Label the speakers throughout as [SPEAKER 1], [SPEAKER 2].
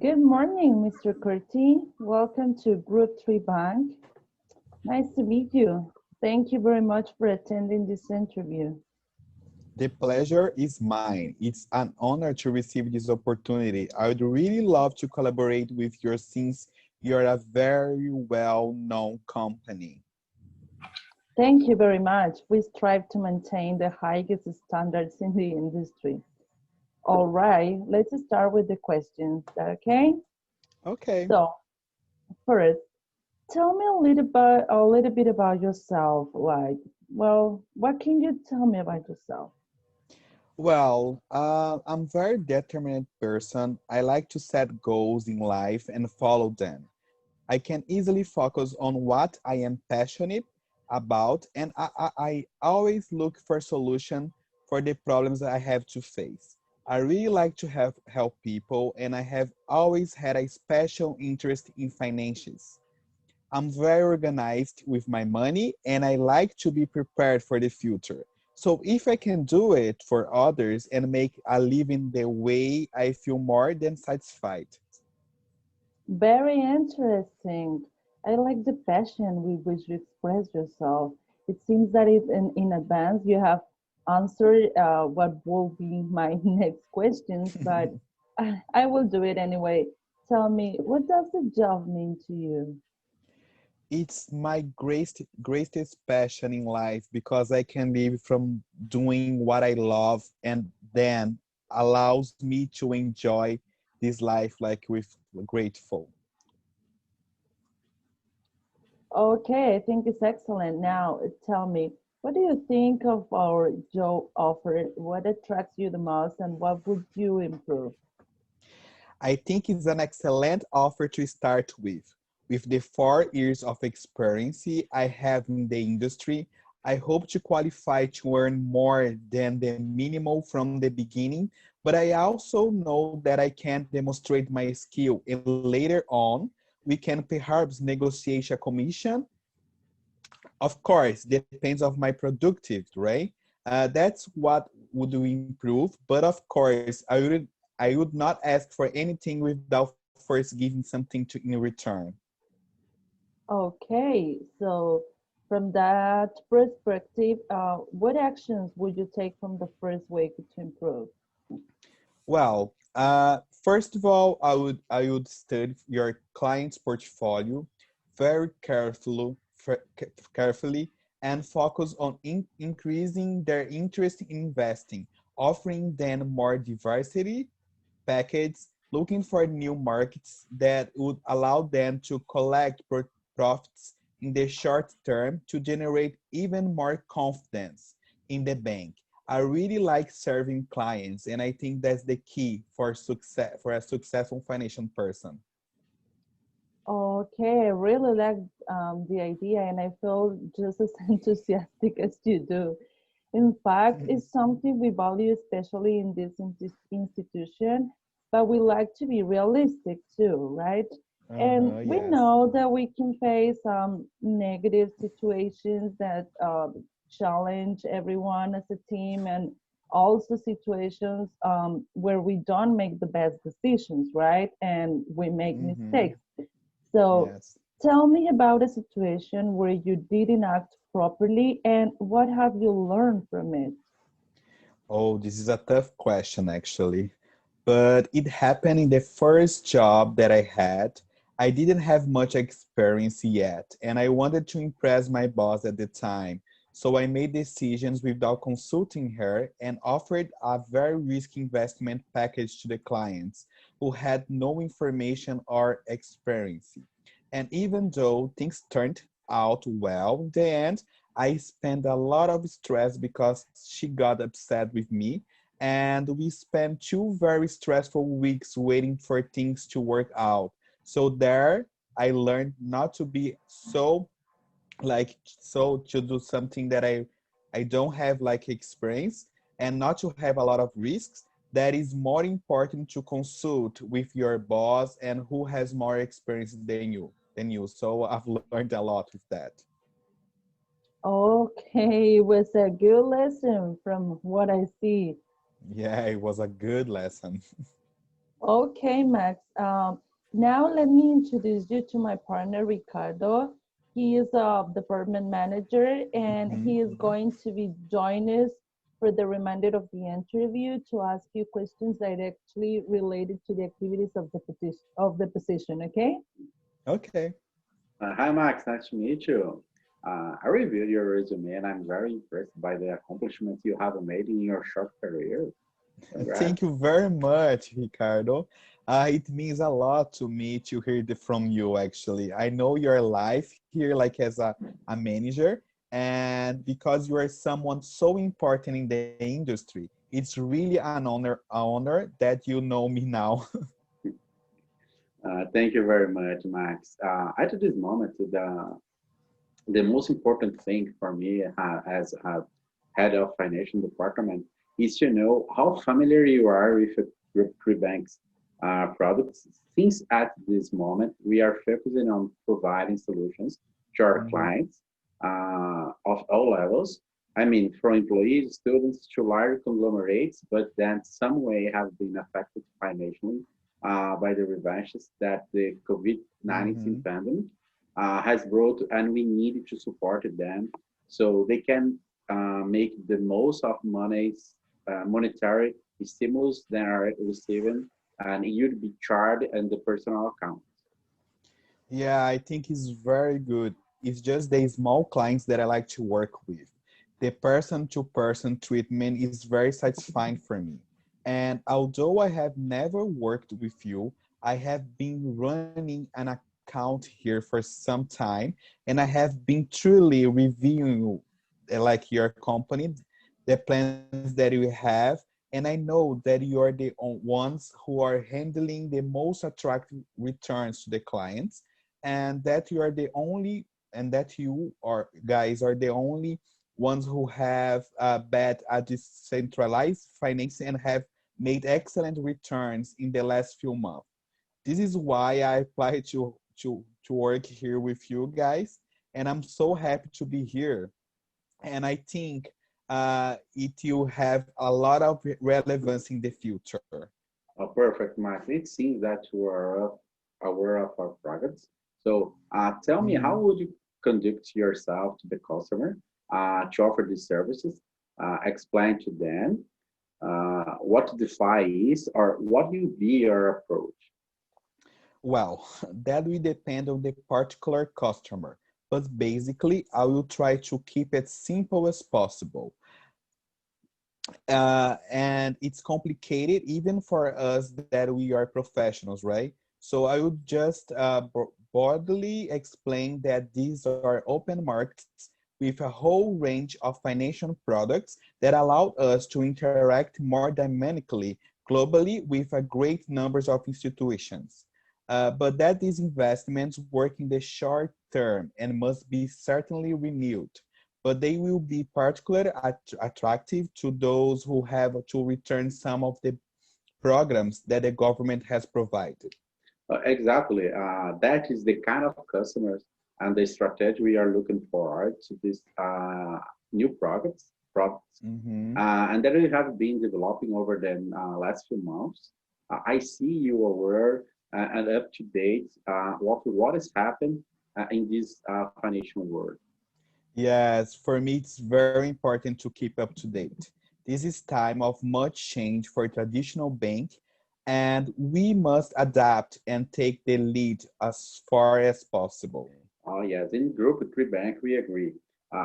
[SPEAKER 1] Good morning, Mr. Curti. Welcome to Group 3 Bank. Nice to meet you. Thank you very much for attending this interview.
[SPEAKER 2] The pleasure is mine. It's an honor to receive this opportunity. I would really love to collaborate with you since you're a very well-known company.
[SPEAKER 1] Thank you very much. We strive to maintain the highest standards in the industry. All right, let's start with the questions. Is that okay?
[SPEAKER 2] Okay.
[SPEAKER 1] So, first, tell me a little bit about yourself. What can you tell me about yourself?
[SPEAKER 2] I'm very determined person. I like to set goals in life and follow them. I can easily focus on what I am passionate about, and I always look for solution for the problems that I have to face. I really like to help people, and I have always had a special interest in finances. I'm very organized with my money, and I like to be prepared for the future. So if I can do it for others and make a living the way, I feel more than satisfied.
[SPEAKER 1] Very interesting. I like the passion with which you express yourself. It seems that in advance you have answered what will be my next questions, but I will do it anyway. Tell me, what does the job mean to you?
[SPEAKER 2] It's my greatest passion in life because I can live from doing what I love and then allows me to enjoy this life like with grateful.
[SPEAKER 1] Okay, I think it's excellent. Now, tell me, what do you think of our job offer? What attracts you the most, and what would you improve?
[SPEAKER 2] I think it's an excellent offer to start with. With the 4 years of experience I have in the industry, I hope to qualify to earn more than the minimum from the beginning, but I also know that I can demonstrate my skill and later on, we can perhaps negotiate a commission. Of course, depends of my productive, right? That's what would improve, but of course, I would not ask for anything without first giving something to in return.
[SPEAKER 1] Okay, so from that perspective, what actions would you take from the first week to improve?
[SPEAKER 2] First of all, I would study your client's portfolio very carefully and focus on increasing their interest in investing, offering them more diversity packets, looking for new markets that would allow them to collect profits in the short term to generate even more confidence in the bank. I really like serving clients, and I think that's the key for success for a successful financial person.
[SPEAKER 1] Okay, I really like the idea, and I feel just as enthusiastic as you do. In fact, it's something we value, especially in this institution, but we like to be realistic too, right? And
[SPEAKER 2] Uh-huh,
[SPEAKER 1] we
[SPEAKER 2] yes.
[SPEAKER 1] know that we can face some negative situations that challenge everyone as a team, and also situations where we don't make the best decisions, right? And we make
[SPEAKER 2] Mm-hmm.
[SPEAKER 1] mistakes. So
[SPEAKER 2] Yes.
[SPEAKER 1] tell me about a situation where you didn't act properly and what have you learned from it?
[SPEAKER 2] Oh, this is a tough question actually. But it happened in the first job that I had. I didn't have much experience yet, and I wanted to impress my boss at the time. So I made decisions without consulting her and offered a very risky investment package to the clients who had no information or experience. And even though things turned out well in the end, I spent a lot of stress because she got upset with me, and we spent 2 very stressful weeks waiting for things to work out. So there I learned not to be so to do something that I don't have like experience, and not to have a lot of risks. That is more important to consult with your boss and who has more experience than you. So I've learned a lot with that.
[SPEAKER 1] Okay, it was a good lesson from what I see.
[SPEAKER 2] Yeah, it was a good lesson.
[SPEAKER 1] Okay, Max. Now let me introduce you to my partner, Ricardo. He is a department manager and
[SPEAKER 2] Mhm.
[SPEAKER 1] he is going to be joining us for the remainder of the interview to ask you questions directly related to the activities of the position, okay?
[SPEAKER 2] Okay.
[SPEAKER 3] Hi, Max. Nice to meet you. I reviewed your resume and I'm very impressed by the accomplishments you have made in your short career.
[SPEAKER 2] Thank
[SPEAKER 3] Congrats.
[SPEAKER 2] you very much, Ricardo. It means a lot to me to hear from you, actually. I know your life here, like as a manager, and because you are someone so important in the industry, it's really an honor that you know me now.
[SPEAKER 3] Thank you very much, Max. At this moment, the most important thing for me as a head of financial department is to know how familiar you are with Group 3 Bank's products. Since at this moment, we are focusing on providing solutions to our
[SPEAKER 2] Mhm.
[SPEAKER 3] clients of all levels. I mean, from employees, students to large conglomerates, but then some way have been affected financially by the revanches that the COVID-19
[SPEAKER 2] Mhm.
[SPEAKER 3] pandemic has brought, and we need to support them so they can make the most of monetary stimulus they are receiving, and it would be charged in the personal account.
[SPEAKER 2] Yeah, I think it's very good. It's just the small clients that I like to work with. The person-to-person treatment is very satisfying for me. And although I have never worked with you, I have been running an account here for some time, and I have been truly reviewing like your company, the plans that you have, and I know that you are the ones who are handling the most attractive returns to the clients, and that you are the only and that you are guys are the only ones who have bet at decentralized finance and have made excellent returns in the last few months. This is why I applied to work here with you guys, and I'm so happy to be here. And I think it will have a lot of relevance in the future.
[SPEAKER 3] Perfect, Max. It seems that you are aware of our products. So tell me, how
[SPEAKER 2] Mhm.
[SPEAKER 3] would you conduct yourself to the customer to offer these services? Explain to them what DeFi is, or what will be your approach?
[SPEAKER 2] Well, that will depend on the particular customer, but basically, I will try to keep it simple as possible. And it's complicated even for us that we are professionals, right? So I would just broadly explain that these are open markets with a whole range of financial products that allow us to interact more dynamically globally with a great numbers of institutions. But that these investments work in the short term and must be certainly renewed, but they will be particularly attractive to those who have to return some of the programs that the government has provided.
[SPEAKER 3] Exactly. That is the kind of customers and the strategy we are looking forward to this new products,
[SPEAKER 2] Mhm.
[SPEAKER 3] and that we have been developing over the last few months. I see you aware and up to date what has happened in this financial world.
[SPEAKER 2] Yes, for me, it's very important to keep up to date. This is time of much change for traditional bank, and we must adapt and take the lead as far as possible.
[SPEAKER 3] Oh yes, in Group 3 Bank we agree.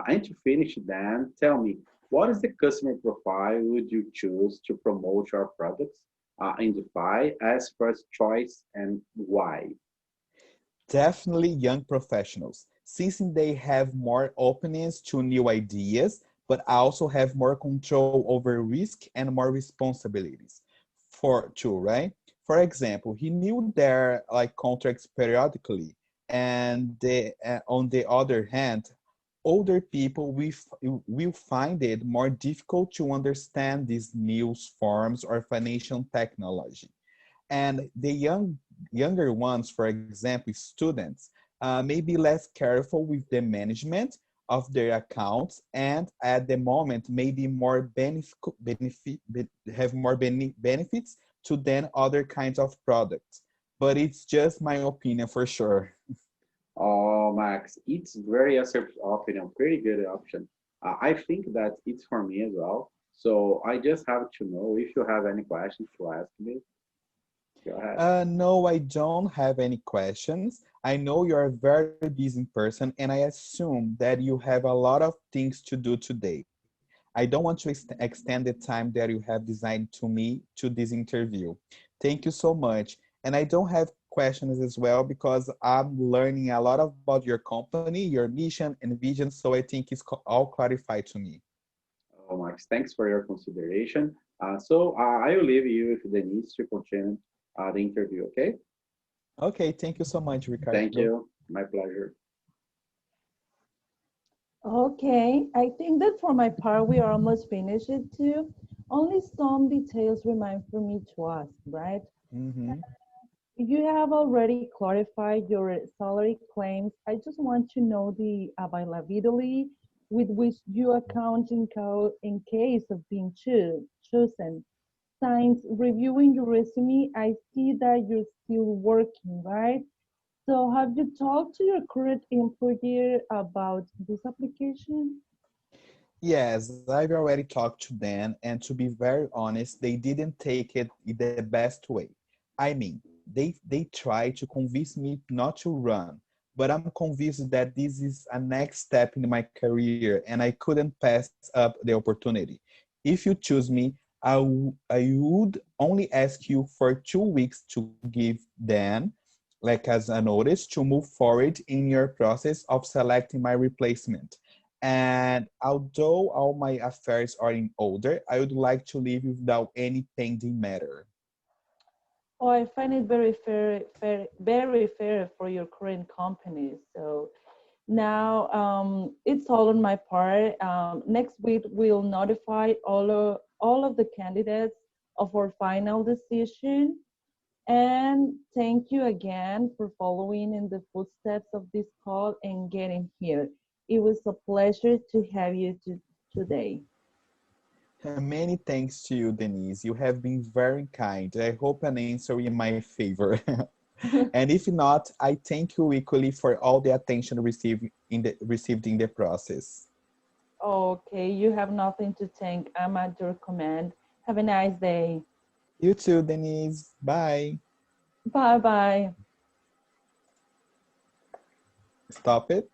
[SPEAKER 3] And to finish, Dan, tell me, what is the customer profile would you choose to promote your products in DeFi as first choice, and why?
[SPEAKER 2] Definitely young professionals, since they have more openness to new ideas, but also have more control over risk and more responsibilities. For two, right? For example, he knew their like contracts periodically, and on the other hand, older people will find it more difficult to understand these new forms or financial technology, and the younger ones, for example, students, may be less careful with the management of their accounts, and at the moment maybe more benefit, have more benefits to then other kinds of products. But it's just my opinion for sure.
[SPEAKER 3] Oh, Max, it's very assertive opinion, pretty good option. I think that it's for me as well. So I just have to know if you have any questions to ask me. Go ahead.
[SPEAKER 2] No, I don't have any questions. I know you're a very busy person, and I assume that you have a lot of things to do today. I don't want to extend the time that you have designed to me to this interview. Thank you so much. And I don't have questions as well because I'm learning a lot about your company, your mission and vision. So I think it's all clarified to me.
[SPEAKER 3] Oh, Max, thanks for your consideration. I will leave you with Denise to continue the interview, okay?
[SPEAKER 2] Okay, thank you so much,
[SPEAKER 3] Thank
[SPEAKER 2] Ricardo.
[SPEAKER 3] you. My pleasure.
[SPEAKER 1] Okay, I think that for my part, we are almost finished it too. Only some details remain for me to ask, right?
[SPEAKER 2] Mhm.
[SPEAKER 1] You have already clarified your salary claims. I just want to know the availability with which you account in case of being chosen. Since reviewing your resume, I see that you're still working, right? So have you talked to your current employer about this application?
[SPEAKER 2] Yes, I've already talked to them, and to be very honest, they didn't take it in the best way. I mean, they tried to convince me not to run, but I'm convinced that this is a next step in my career, and I couldn't pass up the opportunity. If you choose me, I would only ask you for 2 weeks to give them, like as a notice, to move forward in your process of selecting my replacement. And although all my affairs are in order, I would like to leave without any pending matter.
[SPEAKER 1] Oh, I find it very fair for your current company. So now it's all on my part. Next week we'll notify all of the candidates of our final decision. And thank you again for following in the footsteps of this call and getting here. It was a pleasure to have you today.
[SPEAKER 2] Many thanks to you, Denise. You have been very kind. I hope an answer in my favor. And if not, I thank you equally for all the attention received in the process.
[SPEAKER 1] Okay, you have nothing to thank. I'm at your command. Have a nice day.
[SPEAKER 2] You too, Denise. Bye.
[SPEAKER 1] Bye bye.
[SPEAKER 2] Stop it.